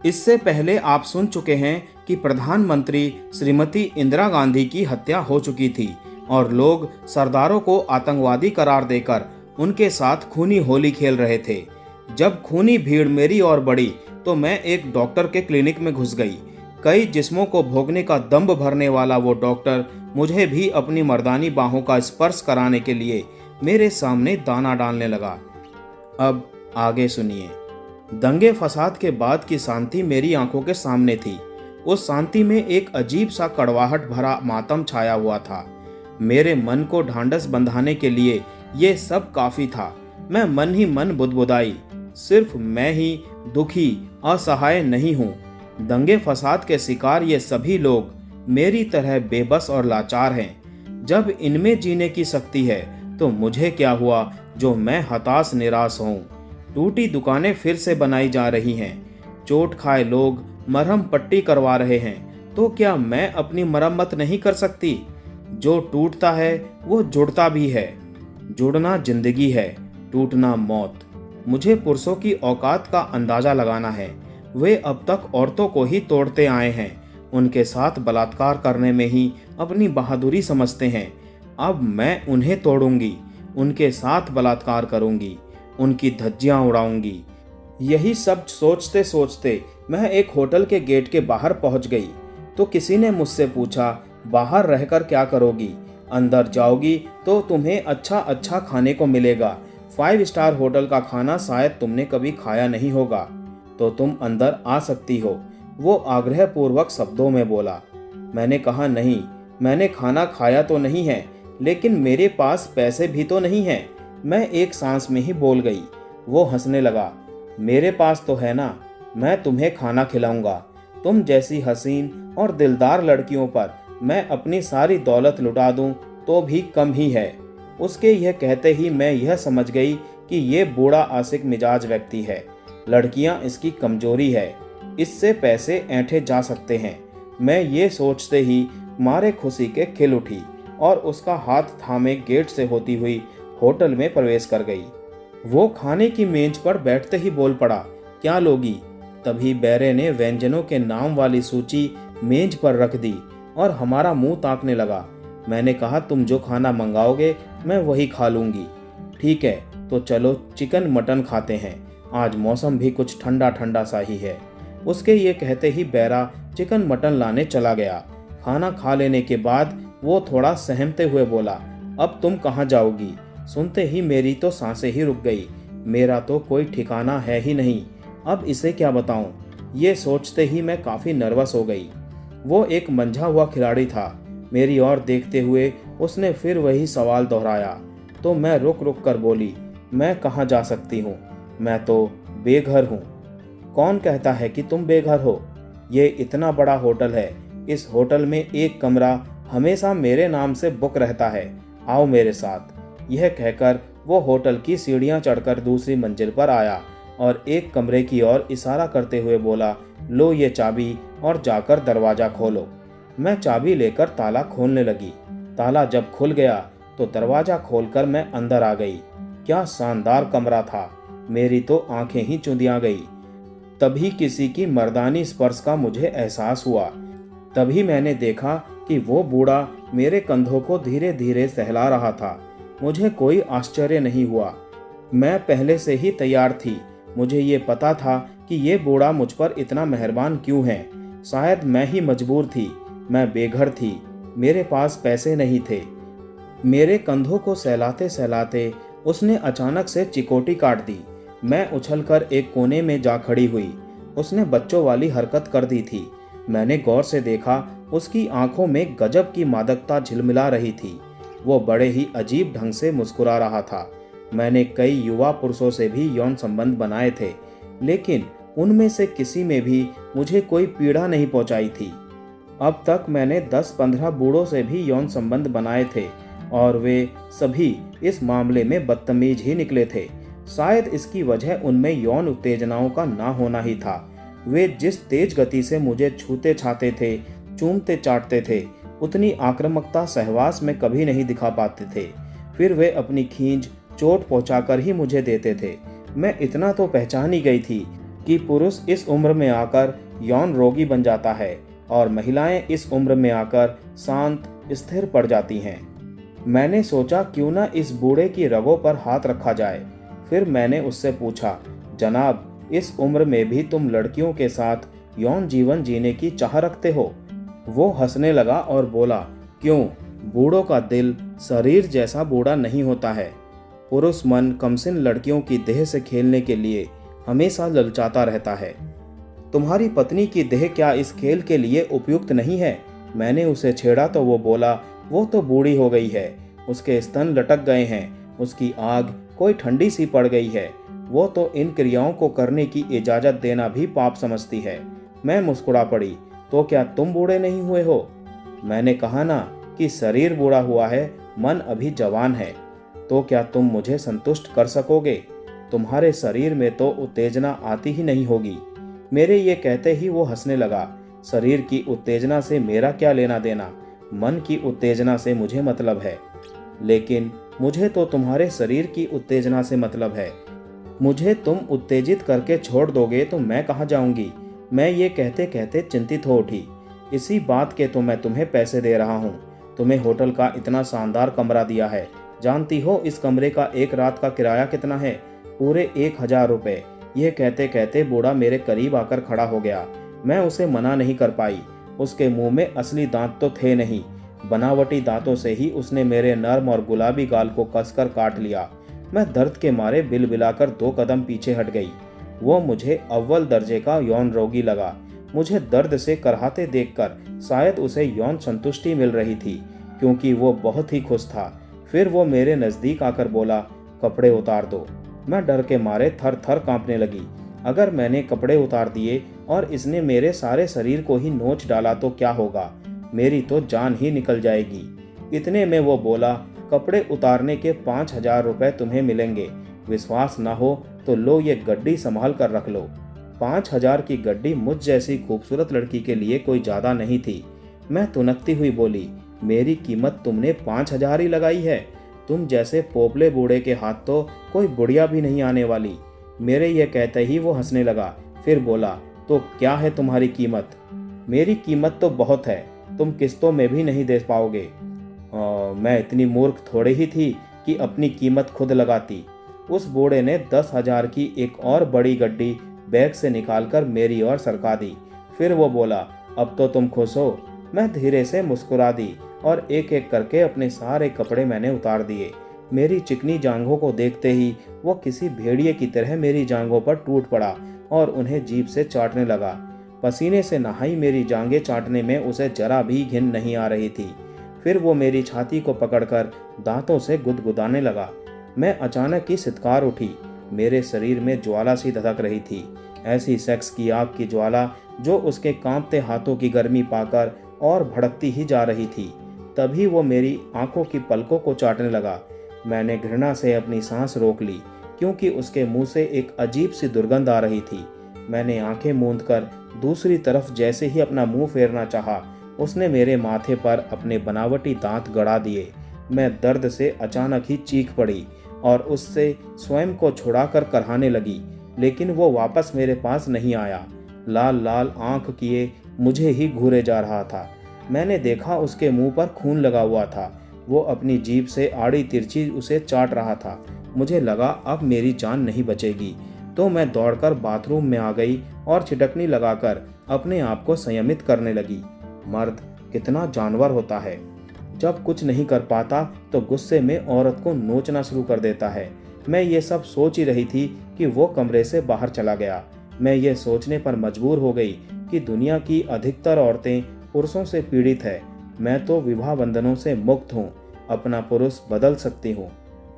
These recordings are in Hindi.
इससे पहले आप सुन चुके हैं कि प्रधानमंत्री श्रीमती इंदिरा गांधी की हत्या हो चुकी थी और लोग सरदारों को आतंकवादी करार देकर उनके साथ खूनी होली खेल रहे थे। जब खूनी भीड़ मेरी ओर बढ़ी तो मैं एक डॉक्टर के क्लिनिक में घुस गई। कई जिस्मों को भोगने का दम्भ भरने वाला वो डॉक्टर मुझे भी अपनी मर्दानी बाहों का स्पर्श कराने के लिए मेरे सामने दाना डालने लगा। अब आगे सुनिए। दंगे फसाद के बाद की शांति मेरी आंखों के सामने थी। उस शांति में एक अजीब सा कड़वाहट भरा मातम छाया हुआ था। मेरे मन को ढांढस बंधाने के लिए ये सब काफी था। मैं मन ही मन बुदबुदाई, सिर्फ मैं ही दुखी असहाय नहीं हूँ। दंगे फसाद के शिकार ये सभी लोग मेरी तरह बेबस और लाचार हैं। जब इनमें जीने की शक्ति है तो मुझे क्या हुआ जो मैं हताश निराश हूँ। टूटी दुकानें फिर से बनाई जा रही हैं, चोट खाए लोग मरहम पट्टी करवा रहे हैं, तो क्या मैं अपनी मरम्मत नहीं कर सकती? जो टूटता है वो जुड़ता भी है। जुड़ना जिंदगी है, टूटना मौत। मुझे पुरुषों की औकात का अंदाजा लगाना है। वे अब तक औरतों को ही तोड़ते आए हैं, उनके साथ बलात्कार करने में ही अपनी बहादुरी समझते हैं। अब मैं उन्हें तोड़ूंगी, उनके साथ बलात्कार करूंगी, उनकी धज्जियां उड़ाऊंगी। यही सब सोचते सोचते मैं एक होटल के गेट के बाहर पहुंच गई तो किसी ने मुझसे पूछा, बाहर रहकर क्या करोगी? अंदर जाओगी तो तुम्हें अच्छा अच्छा खाने को मिलेगा। 5 स्टार होटल का खाना शायद तुमने कभी खाया नहीं होगा, तो तुम अंदर आ सकती हो। वो आग्रहपूर्वक शब्दों में बोला। मैंने कहा, नहीं, मैंने खाना खाया तो नहीं है, लेकिन मेरे पास पैसे भी तो नहीं हैं। मैं एक सांस में ही बोल गई। वो हंसने लगा। मेरे पास तो है ना, मैं तुम्हें खाना खिलाऊंगा। तुम जैसी हसीन और दिलदार लड़कियों पर मैं अपनी सारी दौलत लुटा दूं तो भी कम ही है। उसके यह कहते ही मैं यह समझ गई कि ये बूढ़ा आशिक मिजाज व्यक्ति है। लड़कियां इसकी कमजोरी है, इससे पैसे ऐंठे जा सकते हैं। मैं ये सोचते ही मारे खुशी के खिल उठी और उसका हाथ थामे गेट से होती हुई होटल में प्रवेश कर गई। वो खाने की मेज पर बैठते ही बोल पड़ा, क्या लोगी? तभी बैरे ने व्यंजनों के नाम वाली सूची मेज पर रख दी और हमारा मुंह ताकने लगा। मैंने कहा, तुम जो खाना मंगाओगे मैं वही खा लूंगी। ठीक है, तो चलो चिकन मटन खाते हैं, आज मौसम भी कुछ ठंडा ठंडा सा ही है। उसके ये कहते ही बैरा चिकन मटन लाने चला गया। खाना खा लेने के बाद वो थोड़ा सहमते हुए बोला, अब तुम कहाँ जाओगी? सुनते ही मेरी तो सांसें ही रुक गई। मेरा तो कोई ठिकाना है ही नहीं, अब इसे क्या बताऊं? ये सोचते ही मैं काफ़ी नर्वस हो गई। वो एक मंझा हुआ खिलाड़ी था। मेरी ओर देखते हुए उसने फिर वही सवाल दोहराया, तो मैं रुक रुक कर बोली, मैं कहाँ जा सकती हूँ? मैं तो बेघर हूँ। कौन कहता है कि तुम बेघर हो? ये इतना बड़ा होटल है, इस होटल में एक कमरा हमेशा मेरे नाम से बुक रहता है, आओ मेरे साथ। यह कहकर वो होटल की सीढ़ियां चढ़कर दूसरी मंजिल पर आया और एक कमरे की ओर इशारा करते हुए बोला, लो ये चाबी और जाकर दरवाज़ा खोलो। मैं चाबी लेकर ताला खोलने लगी। ताला जब खुल गया तो दरवाज़ा खोलकर मैं अंदर आ गई। क्या शानदार कमरा था, मेरी तो आंखें ही चुंधिया गई। तभी किसी की मर्दानी स्पर्श का मुझे एहसास हुआ। तभी मैंने देखा कि वो बूढ़ा मेरे कंधों को धीरे धीरे सहला रहा था। मुझे कोई आश्चर्य नहीं हुआ, मैं पहले से ही तैयार थी। मुझे ये पता था कि ये बूढ़ा मुझ पर इतना मेहरबान क्यों है। शायद मैं ही मजबूर थी, मैं बेघर थी, मेरे पास पैसे नहीं थे। मेरे कंधों को सहलाते सहलाते उसने अचानक से चिकोटी काट दी। मैं उछलकर एक कोने में जा खड़ी हुई। उसने बच्चों वाली हरकत कर दी थी। मैंने गौर से देखा, उसकी आंखों में गजब की मादकता झिलमिला रही थी। वो बड़े ही अजीब ढंग से मुस्कुरा रहा था। मैंने कई युवा पुरुषों से भी यौन संबंध बनाए थे, लेकिन उनमें से किसी में भी मुझे कोई पीड़ा नहीं पहुंचाई थी। अब तक मैंने 10-15 बूढ़ों से भी यौन संबंध बनाए थे और वे सभी इस मामले में बदतमीज ही निकले थे। शायद इसकी वजह उनमें यौन उत्तेजनाओं का ना होना ही था। वे जिस तेज गति से मुझे छूते छाते थे, चूमते चाटते थे, उतनी आक्रामकता सहवास में कभी नहीं दिखा पाते थे। फिर वे अपनी खींच चोट पहुंचाकर ही मुझे देते थे। मैं इतना तो पहचान ही गई थी कि पुरुष इस उम्र में आकर यौन रोगी बन जाता है और महिलाएं इस उम्र में आकर शांत स्थिर पड़ जाती हैं। मैंने सोचा क्यों ना इस बूढ़े की रगों पर हाथ रखा जाए। फिर मैंने उससे पूछा, जनाब, इस उम्र में भी तुम लड़कियों के साथ यौन जीवन जीने की चाह रखते हो? वो हंसने लगा और बोला, क्यों, बूढ़ों का दिल शरीर जैसा बूढ़ा नहीं होता है। पुरुष मन कमसिन लड़कियों की देह से खेलने के लिए हमेशा ललचाता रहता है। तुम्हारी पत्नी की देह क्या इस खेल के लिए उपयुक्त नहीं है? मैंने उसे छेड़ा तो वो बोला, वो तो बूढ़ी हो गई है, उसके स्तन लटक गए हैं, उसकी आग कोई ठंडी सी पड़ गई है, वो तो इन क्रियाओं को करने की इजाजत देना भी पाप समझती है। मैं मुस्कुरा पड़ी, तो क्या तुम बूढ़े नहीं हुए हो? मैंने कहा ना कि शरीर बूढ़ा हुआ है, मन अभी जवान है। तो क्या तुम मुझे संतुष्ट कर सकोगे? तुम्हारे शरीर में तो उत्तेजना आती ही नहीं होगी। मेरे ये कहते ही वो हंसने लगा। शरीर की उत्तेजना से मेरा क्या लेना देना, मन की उत्तेजना से मुझे मतलब है। लेकिन मुझे तो तुम्हारे शरीर की उत्तेजना से मतलब है। मुझे तुम उत्तेजित करके छोड़ दोगे तो मैं कहाँ जाऊंगी? मैं ये कहते कहते चिंतित हो उठी। इसी बात के तो मैं तुम्हें पैसे दे रहा हूँ। तुम्हें होटल का इतना शानदार कमरा दिया है, जानती हो इस कमरे का एक रात का किराया कितना है? पूरे 1000 रुपये। यह कहते कहते बूढ़ा मेरे करीब आकर खड़ा हो गया। मैं उसे मना नहीं कर पाई। उसके मुंह में असली दांत तो थे नहीं, बनावटी दांतों से ही उसने मेरे नर्म और गुलाबी गाल को कसकर काट लिया। मैं दर्द के मारे बिलबिलाकर 2 कदम पीछे हट गई। वो मुझे अव्वल दर्जे का यौन रोगी लगा। मुझे दर्द से करहाते देखकर शायद उसे यौन संतुष्टि मिल रही थी, क्योंकि वो बहुत ही खुश था। फिर वो मेरे नज़दीक आकर बोला, कपड़े उतार दो। मैं डर के मारे थर थर कांपने लगी। अगर मैंने कपड़े उतार दिए और इसने मेरे सारे शरीर को ही नोच डाला तो क्या होगा? मेरी तो जान ही निकल जाएगी। इतने में वो बोला, कपड़े उतारने के 5000 रुपये तुम्हें मिलेंगे। विश्वास ना हो तो लो ये गड्डी संभाल कर रख लो। 5000 की गड्डी मुझ जैसी खूबसूरत लड़की के लिए कोई ज़्यादा नहीं थी। मैं तुनकती हुई बोली, मेरी कीमत तुमने 5000 ही लगाई है। तुम जैसे पोपले बूढ़े के हाथ तो कोई बुढ़िया भी नहीं आने वाली। मेरे ये कहते ही वो हंसने लगा। फिर बोला, तो क्या है तुम्हारी कीमत? मेरी कीमत तो बहुत है, तुम किस्तों में भी नहीं दे पाओगे। मैं इतनी मूर्ख थोड़े ही थी कि अपनी कीमत खुद लगाती। उस बूढ़े ने 10,000 की एक और बड़ी गड्डी बैग से निकालकर मेरी ओर सरका दी। फिर वो बोला, अब तो तुम खुश हो? मैं धीरे से मुस्कुरा दी और एक एक करके अपने सारे कपड़े मैंने उतार दिए। मेरी चिकनी जांघों को देखते ही वो किसी भेड़िए की तरह मेरी जांघों पर टूट पड़ा और उन्हें जीभ से चाटने लगा। पसीने से नहाई मेरी जांघें चाटने में उसे जरा भी घिन नहीं आ रही थी। फिर वो मेरी छाती को पकड़कर दांतों से गुदगुदाने लगा। मैं अचानक ही सितकार उठी। मेरे शरीर में ज्वाला सी धधक रही थी, ऐसी सेक्स की आग की ज्वाला जो उसके कांपते हाथों की गर्मी पाकर और भड़कती ही जा रही थी। तभी वो मेरी आंखों की पलकों को चाटने लगा। मैंने घृणा से अपनी सांस रोक ली, क्योंकि उसके मुंह से एक अजीब सी दुर्गंध आ रही थी। मैंने आंखें मूंद कर दूसरी तरफ जैसे ही अपना मुंह फेरना चाहा, उसने मेरे माथे पर अपने बनावटी दांत गड़ा दिए। मैं दर्द से अचानक ही चीख पड़ी और उससे स्वयं को छुड़ाकर करहाने लगी, लेकिन वो वापस मेरे पास नहीं आया। लाल लाल आंख किए मुझे ही घूरे जा रहा था। मैंने देखा उसके मुंह पर खून लगा हुआ था। वो अपनी जीभ से आड़ी तिरछी उसे चाट रहा था। मुझे लगा अब मेरी जान नहीं बचेगी, तो मैं दौड़कर बाथरूम में आ गई और छिटकनी लगाकर अपने आप को संयमित करने लगी। मर्द कितना जानवर होता है, जब कुछ नहीं कर पाता तो गुस्से में औरत को नोचना शुरू कर देता है। मैं ये सब सोच ही रही थी कि वो कमरे से बाहर चला गया। मैं ये सोचने पर मजबूर हो गई कि दुनिया की अधिकतर औरतें पुरुषों से पीड़ित है। मैं तो विवाह बंधनों से मुक्त हूँ, अपना पुरुष बदल सकती हूँ।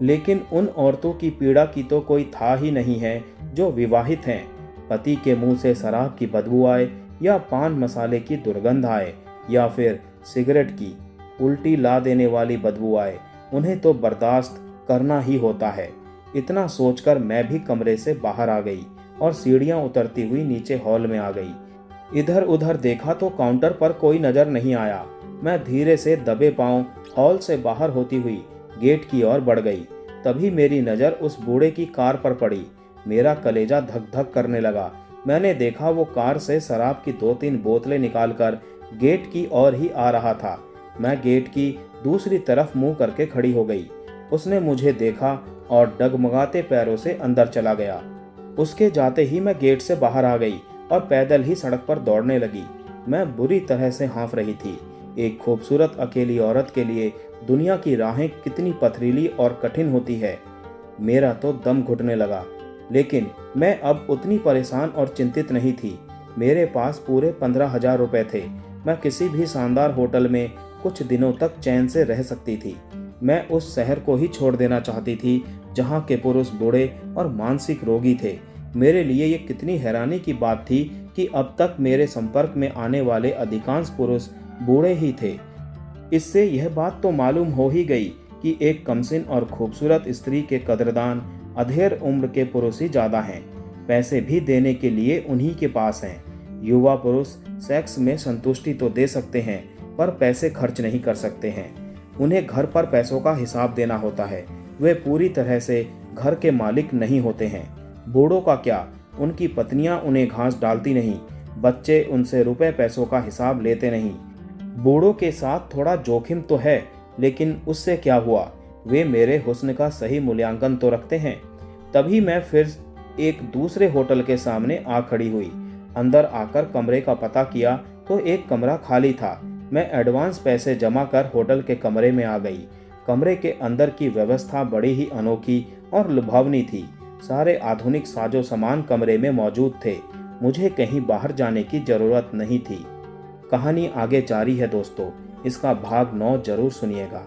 लेकिन उन औरतों की पीड़ा की तो कोई था ही नहीं है जो विवाहित हैं। पति के मुंह से शराब की बदबू आए या पान मसाले की दुर्गंध आए या फिर सिगरेट की उल्टी ला देने वाली बदबू आए, उन्हें तो बर्दाश्त करना ही होता है। इतना सोचकर मैं भी कमरे से बाहर आ गई और सीढ़ियां उतरती हुई नीचे हॉल में आ गई। इधर उधर देखा तो काउंटर पर कोई नजर नहीं आया। मैं धीरे से दबे पांव हॉल से बाहर होती हुई गेट की ओर बढ़ गई। तभी मेरी नज़र उस बूढ़े की कार पर पड़ी। मेरा कलेजा धक धक करने लगा। मैंने देखा वो कार से शराब की 2-3 बोतलें निकालकर गेट की ओर ही आ रहा था। मैं गेट की दूसरी तरफ मुंह करके खड़ी हो गई। उसने मुझे देखा और डगमगाते पैरों से अंदर चला गया। उसके जाते ही मैं गेट से बाहर आ गई और पैदल ही सड़क पर दौड़ने लगी। मैं बुरी तरह से हाँफ रही थी। एक खूबसूरत अकेली औरत के लिए दुनिया की राहें कितनी पथरीली और कठिन होती है। मेरा तो दम घुटने लगा, लेकिन मैं अब उतनी परेशान और चिंतित नहीं थी। मेरे पास पूरे 15,000 रुपए थे। मैं किसी भी शानदार होटल में कुछ दिनों तक चैन से रह सकती थी। मैं उस शहर को ही छोड़ देना चाहती थी जहाँ के पुरुष बूढ़े और मानसिक रोगी थे। मेरे लिए ये कितनी हैरानी की बात थी कि अब तक मेरे संपर्क में आने वाले अधिकांश पुरुष बूढ़े ही थे। इससे यह बात तो मालूम हो ही गई कि एक कमसिन और खूबसूरत स्त्री के कदरदान अधेड़ उम्र के पुरुष ही ज़्यादा हैं। पैसे भी देने के लिए उन्हीं के पास हैं। युवा पुरुष सेक्स में संतुष्टि तो दे सकते हैं, पर पैसे खर्च नहीं कर सकते हैं। उन्हें घर पर पैसों का हिसाब देना होता है। वे पूरी तरह से घर के मालिक नहीं होते हैं। बूढ़ों का क्या, उनकी पत्नियां उन्हें घास डालती नहीं, बच्चे उनसे रुपए पैसों का हिसाब लेते नहीं। बूढ़ों के साथ थोड़ा जोखिम तो है, लेकिन उससे क्या हुआ, वे मेरे हुस्न का सही मूल्यांकन तो रखते हैं। तभी मैं फिर एक दूसरे होटल के सामने आ खड़ी हुई। अंदर आकर कमरे का पता किया तो एक कमरा खाली था। मैं एडवांस पैसे जमा कर होटल के कमरे में आ गई। कमरे के अंदर की व्यवस्था बड़ी ही अनोखी और लुभावनी थी। सारे आधुनिक साजो सामान कमरे में मौजूद थे। मुझे कहीं बाहर जाने की जरूरत नहीं थी। कहानी आगे जारी है दोस्तों, इसका भाग 9 जरूर सुनिएगा।